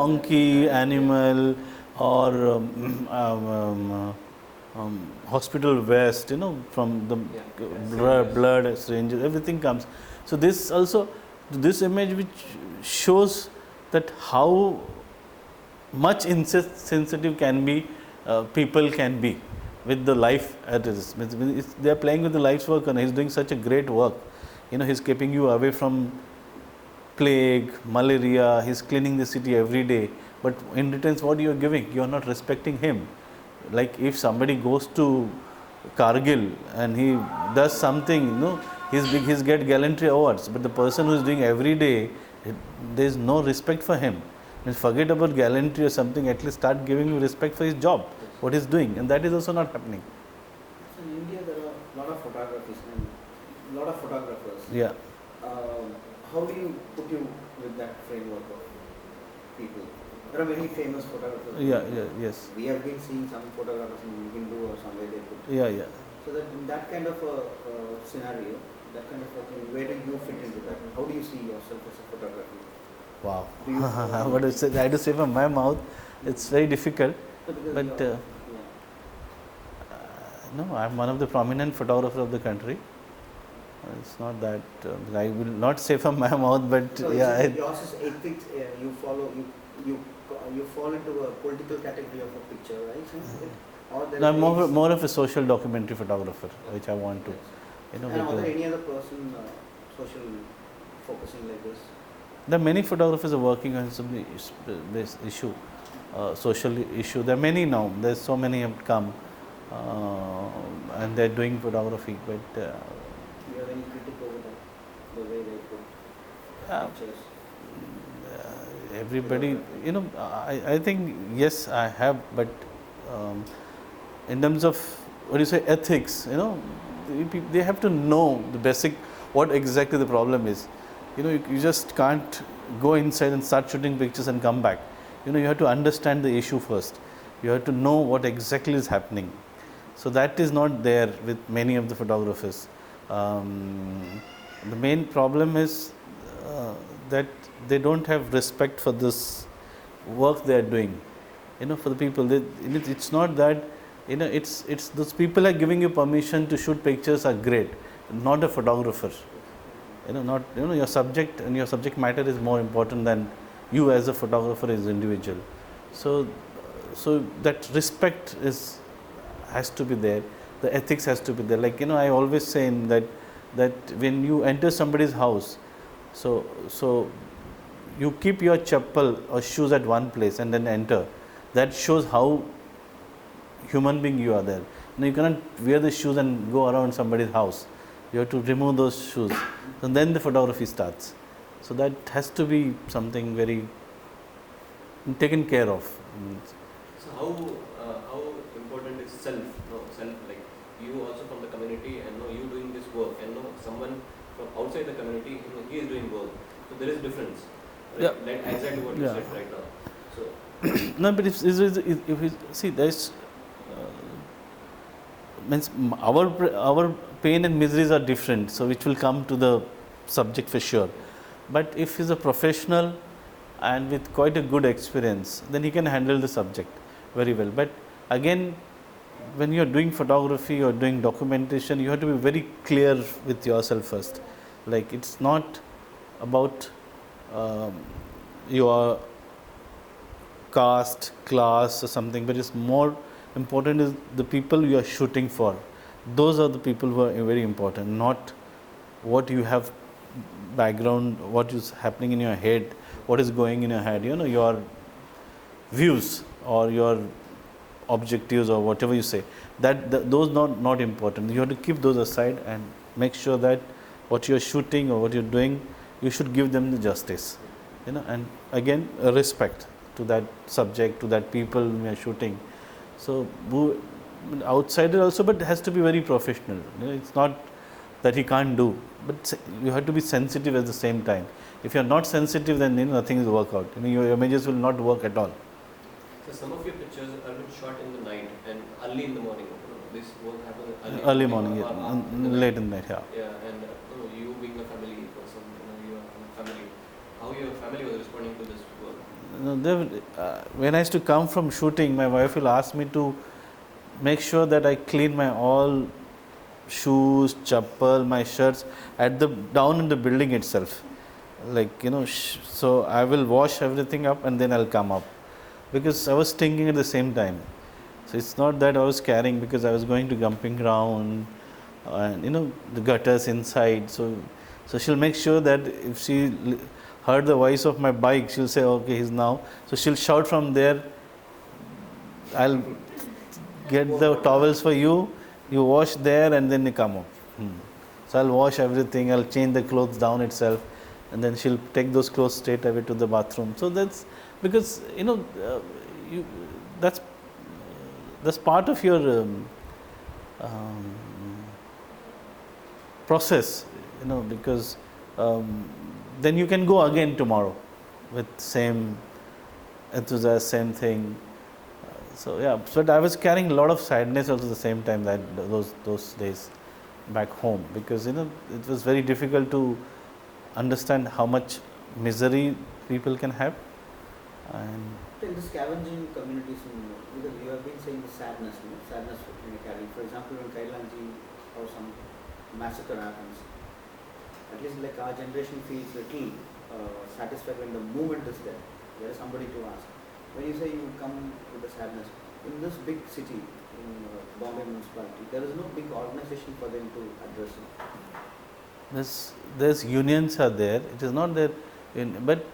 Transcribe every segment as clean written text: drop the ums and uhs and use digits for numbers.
donkey, animal, or hospital waste, from the blood syringes, everything comes. So this also, this image which shows that how much insensitive can be, people can be with the life at risk. They are playing with the life's work, and he's doing such a great work. He's keeping you away from plague, malaria. He's cleaning the city every day. But in return, what you are giving? You are not respecting him. Like if somebody goes to Kargil and he does something, he's get gallantry awards. But the person who is doing every day, there is no respect for him. Forget about gallantry or something. At least start giving you respect for his job, what he's doing, and that is also not happening. So in India, there are a lot of photographers and a lot of photographers. Yeah. How do you put you with that framework of people? There are many famous photographers. Yes. We have been seeing some photographers in Hindu or somewhere they put. Yeah. So that in that kind of a scenario, that kind of a thing, where do you fit into that? How do you see yourself as a photographer? Wow. What I had to say from my mouth, it's very difficult. But no, I'm one of the prominent photographers of the country. It's not that I will not say from my mouth, but so yeah. Yours is ethics. You follow. You fall into a political category of a picture, right? Or No, I'm more of a social documentary photographer, which I want to. And are there any other person social focusing like this? There are many photographers are working on some this issue, social issue. There are many now. There's so many have come, and they're doing photography. But do you have any critic over that? The way they put pictures. Everybody, I think yes, I have. But in terms of what do you say, ethics, they have to know the basic what exactly the problem is. You just can't go inside and start shooting pictures and come back. You have to understand the issue first. You have to know what exactly is happening. So that is not there with many of the photographers. The main problem is that they don't have respect for this work they are doing. For the people, it's not that. It's those people are giving you permission to shoot pictures are great, not a photographer. Not your subject and your subject matter is more important than you as a photographer as individual. So that respect has to be there. The ethics has to be there. Like I always say that when you enter somebody's house, so you keep your chappal or shoes at one place and then enter. That shows how human being you are there. You cannot wear the shoes and go around somebody's house. You have to remove those shoes, and then the photography starts. So that has to be something very taken care of. So how important is self? Self, like you also from the community, and you doing this work, and someone from outside the community, he is doing work. So there is a difference. Right? Yeah. Like exactly what you said right now. So no, but if you see, there's means our pain and miseries are different, so which will come to the subject for sure. But if he's a professional and with quite a good experience, then he can handle the subject very well. But again, when you are doing photography or doing documentation, you have to be very clear with yourself first. Like it's not about your caste, class or something, but it's more important is the people you are shooting for. Those are the people who are very important, not what you have background, what is happening in your head, what is going in your head, your views or your objectives or whatever you say. Those not important. You have to keep those aside and make sure that what you are shooting or what you are doing, you should give them the justice. And again, respect to that subject, to that people you are shooting. So outsider also, but it has to be very professional. It's not that he can't do, but you have to be sensitive at the same time. If you are not sensitive, then nothing will work out. Your images will not work at all. So some of your pictures are been shot in the night and early in the morning. This work happens early morning, late in the night, yeah. Yeah, and you being a family person, you are from a family. How your family was responding to this work? When I used to come from shooting, my wife will ask me to make sure that I clean my all shoes, chappal, my shirts at the down in the building itself. Like so I will wash everything up and then I'll come up, because I was thinking at the same time. So it's not that I was carrying, because I was going to dumping ground and the gutters inside. So she'll make sure that if she heard the voice of my bike, she'll say, okay, he's now. So she'll shout from there, I'll get the towels for you, you wash there and then you come up. So I'll wash everything, I'll change the clothes down itself, and then she'll take those clothes straight away to the bathroom. So that's because that's part of your process, because then you can go again tomorrow with same enthusiasm, same thing. So yeah, but I was carrying a lot of sadness also at the same time, that those days back home, because it was very difficult to understand how much misery people can have. And in the scavenging communities, because you have been saying the sadness in a carrying. For example, when Kailanji or some massacre happens, at least like our generation feels little satisfied when the movement is there. There is somebody to ask. When you say you come with the sadness, in this big city, in Bombay municipality, there is no big organization for them to address it. There's unions are there. It is not there, but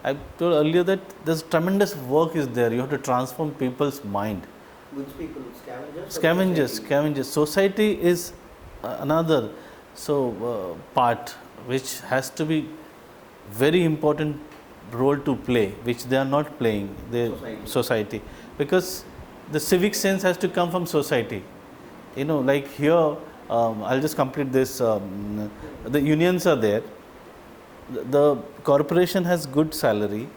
I told earlier that there's tremendous work is there. You have to transform people's mind. Which people? Scavengers? Scavengers. Society is another part which has to be very important role to play, which they are not playing. Society, because the civic sense has to come from society. Like here, I'll just complete this. The unions are there. The corporation has good salary.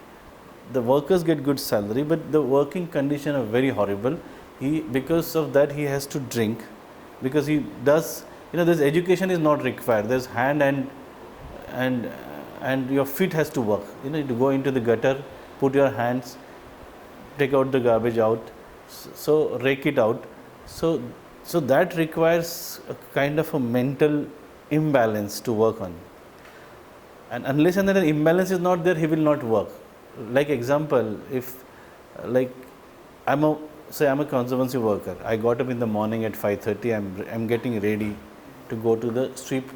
The workers get good salary, but the working conditions are very horrible. Because of that, he has to drink, because he does. This education is not required. There's hand and your feet has to work. To go into the gutter, put your hands, take out the garbage out, so rake it out. So that requires a kind of a mental imbalance to work on. And unless and that imbalance is not there, he will not work. Like example, if I'm a conservancy worker. I got up in the morning at 5:30. I'm getting ready to go to the sweep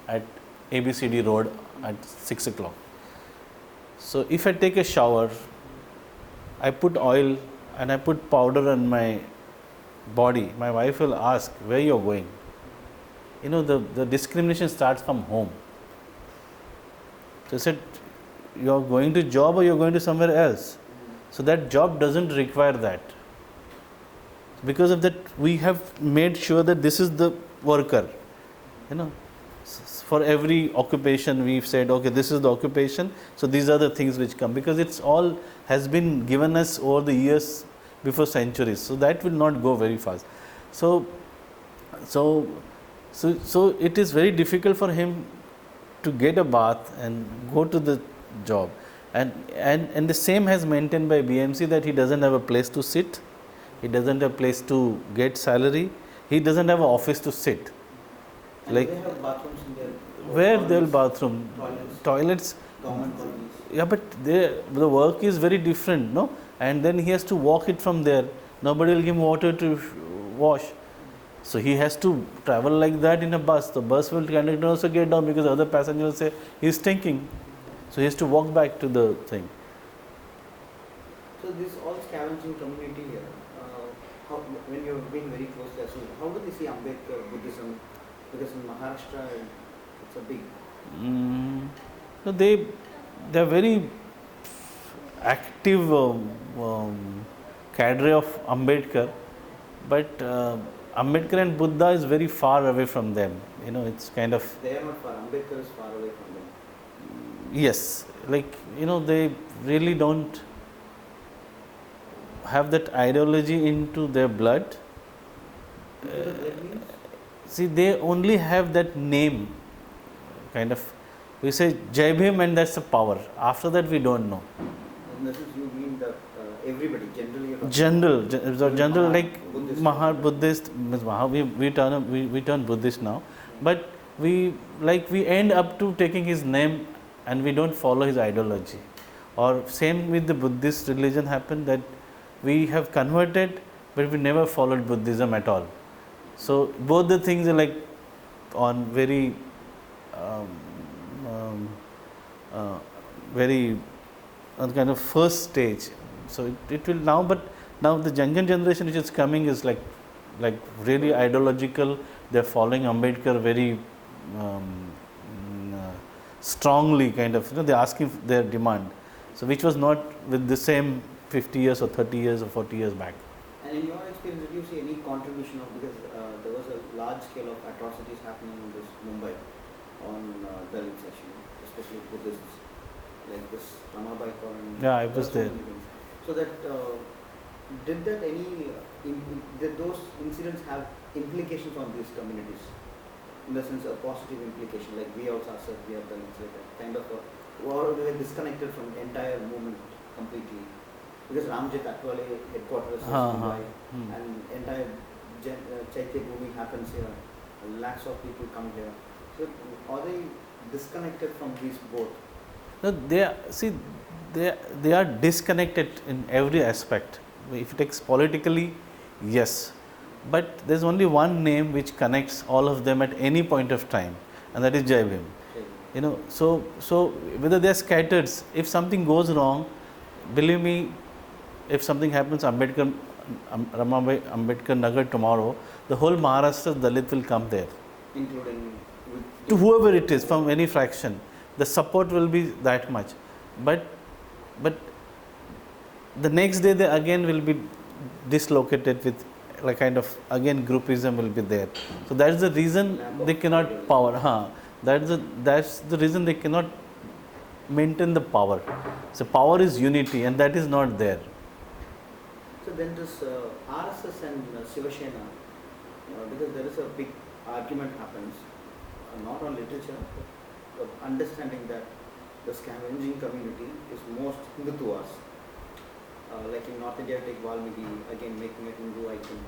at ABCD road at 6 o'clock. So if I take a shower, I put oil and I put powder on my body, my wife will ask, where you're going? The discrimination starts from home. So I said, you're going to job or you're going to somewhere else. So that job doesn't require that. Because of that, we have made sure that this is the worker. For every occupation, we've said, okay, this is the occupation. So these are the things which come, because it's all has been given us over the years before centuries. So that will not go very fast. So it is very difficult for him to get a bath and go to the job. And the same has maintained by BMC, that he doesn't have a place to sit. He doesn't have a place to get salary. He doesn't have an office to sit. And they have bathrooms in their where there will bathroom, toilets. Government colonies. Yeah, but the work is very different, no? And then he has to walk it from there. Nobody will give him water to wash. So he has to travel like that in a bus. The bus will conductor also get down, because other passengers say he's stinking. So he has to walk back to the thing. So this all scavenging community here, when you've been very close there, so how do they see Ambedkar Buddhism? Because in Maharashtra, it's a big. No, they are very active cadre of Ambedkar, but Ambedkar and Buddha is very far away from them. It's kind of. They are not far. Ambedkar is far away from them. Yes, they really don't have that ideology into their blood. See, they only have that name, kind of. We say Jai Bhim and that's the power. After that, we don't know. And that is you mean mean the everybody generally. General like Buddhist. Buddhist means we turn Buddhist now, but we end up to taking his name and we don't follow his ideology. Or same with the Buddhist religion happened, that we have converted but we never followed Buddhism at all. So both the things are like on very very on kind of first stage. So it will now, but now the younger generation which is coming is like really ideological. They are following Ambedkar very strongly, kind of, they are asking their demand. So which was not with the same 50 years or 30 years or 40 years back. And in your experience, did you see any contribution of, because there was a large scale of atrocities happening in this Mumbai on Dalit section, especially Buddhists, like this Ramabai Koran. Yeah, I was there. So that did that any did those incidents have implications on these communities? In the sense, a positive implication, like we also ourselves, we have done it, like a kind of or we were disconnected from the entire movement completely. Because Ramjit Atwale headquarters is Mumbai, and entire Chaitya Bhumi happens here. Lakhs of people come here. So are they disconnected from these both? No, they are disconnected in every aspect. If it takes politically, yes, but there is only one name which connects all of them at any point of time, and that is Jai Bhim. You know, so whether they are scattered, if something goes wrong, believe me, if something happens Ramabai Ambedkar Nagar tomorrow, the whole Maharashtra Dalit will come there, including to whoever it is from any fraction. The support will be that much, but the next day they again will be dislocated with like kind of again groupism will be there. So that is the reason they cannot power. That's the reason they cannot maintain the power. So power is unity, and that is not there. So then this RSS and Shiva Sena, because there is a big argument happens, not on literature, but understanding that the scavenging community is most Hindutvas. Like in North India, take Valmiki, again making it Hindu icon.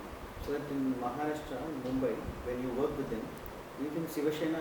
So that in Maharashtra, Mumbai, when you work with them, you think Shiva Sena